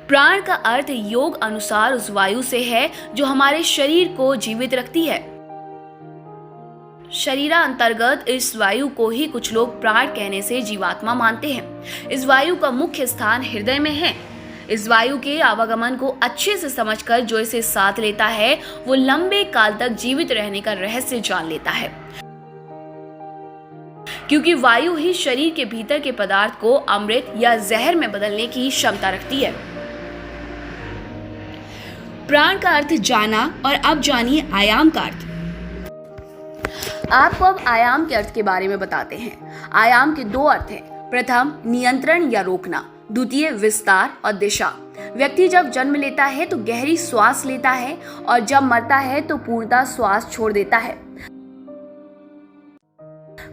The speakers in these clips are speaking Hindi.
प्राण का अर्थ योग अनुसार उस वायु से है जो हमारे शरीर को जीवित रखती है। शरीरा अंतर्गत इस वायु को ही कुछ लोग प्राण कहने से जीवात्मा मानते हैं। इस वायु का मुख्य स्थान हृदय में है। इस वायु के आवागमन को अच्छे से समझकर जो इसे साथ लेता है वो लंबे काल तक जीवित रहने का रहस्य जान लेता है, क्योंकि वायु ही शरीर के भीतर के पदार्थ को अमृत या जहर में बदलने की क्षमता रखती है। प्राण का अर्थ जाना और अब जानिए आयाम का अर्थ। आपको अब आयाम के अर्थ के बारे में बताते हैं। आयाम के दो अर्थ हैं। प्रथम नियंत्रण या रोकना, द्वितीय विस्तार और दिशा। व्यक्ति जब जन्म लेता है तो गहरी श्वास लेता है और जब मरता है तो पूर्णतः श्वास छोड़ देता है।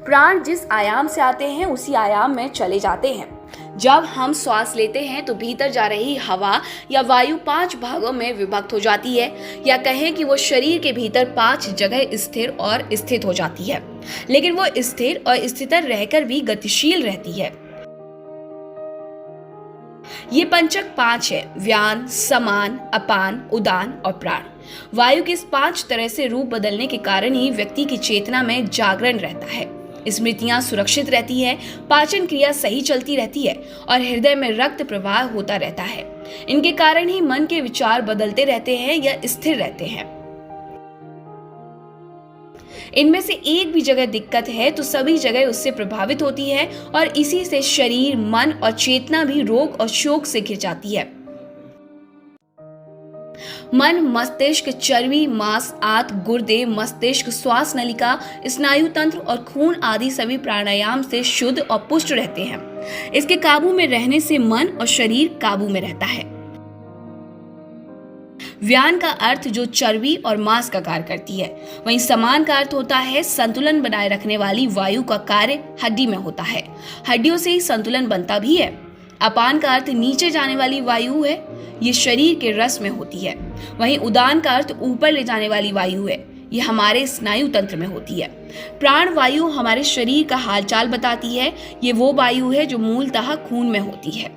प्राण जिस आयाम से आते हैं उसी आयाम में चले जाते हैं। जब हम श्वास लेते हैं तो भीतर जा रही हवा या वायु 5 भागों में विभक्त हो जाती है, या कहें कि वो शरीर के भीतर 5 जगह स्थिर और स्थित हो जाती है, लेकिन वो स्थिर और स्थिर रहकर भी गतिशील रहती है। ये पंचक 5 है: व्यान, समान, अपान, उदान और प्राण। वायु के इस 5 तरह से रूप बदलने के कारण ही व्यक्ति की चेतना में जागरण रहता है, स्मृतियां सुरक्षित रहती है, पाचन क्रिया सही चलती रहती है और हृदय में रक्त प्रवाह होता रहता है। इनके कारण ही मन के विचार बदलते रहते हैं या स्थिर रहते हैं। इनमें से एक भी जगह दिक्कत है तो सभी जगह उससे प्रभावित होती है और इसी से शरीर, मन और चेतना भी रोग और शोक से घिर जाती है। मन, मस्तिष्क, चर्बी, मांस, आंत, गुर्दे, मस्तिष्क, श्वास नलिका, स्नायु तंत्र और खून आदि सभी प्राणायाम से शुद्ध और पुष्ट रहते हैं। इसके काबू में रहने से मन और शरीर काबू में रहता है। व्यान का अर्थ जो चर्बी और मांस का कार्य करती है, वहीं समान का अर्थ होता है संतुलन बनाए रखने वाली वायु का कार्य हड्डी में होता है। हड्डियों से ही संतुलन बनता भी है। अपान का अर्थ नीचे जाने वाली वायु है, ये शरीर के रस में होती है। वहीं उदान का अर्थ ऊपर ले जाने वाली वायु है, ये हमारे स्नायु तंत्र में होती है। प्राण वायु हमारे शरीर का हालचाल बताती है, ये वो वायु है जो मूलतः खून में होती है।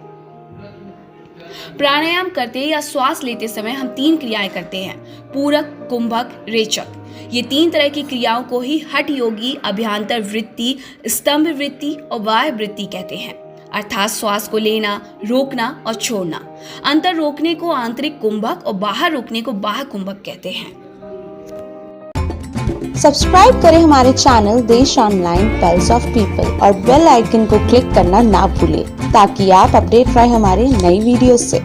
प्राणायाम करते या श्वास लेते समय हम 3 क्रियाएं करते हैं: पूरक, कुंभक, रेचक। ये 3 तरह की क्रियाओं को ही हठ योगी अभ्यांतर वृत्ति, स्तंभ वृत्ति और बाह्य वृत्ति कहते हैं, अर्थात श्वास को लेना, रोकना और छोड़ना। अंतर रोकने को आंतरिक कुंभक और बाहर रोकने को बाह्य कुंभक कहते हैं। सब्सक्राइब करें हमारे चैनल देश ऑनलाइन पल्स ऑफ पीपल और बेल आइकन को क्लिक करना ना भूलें, ताकि आप अपडेट रहे हमारे नई वीडियो से।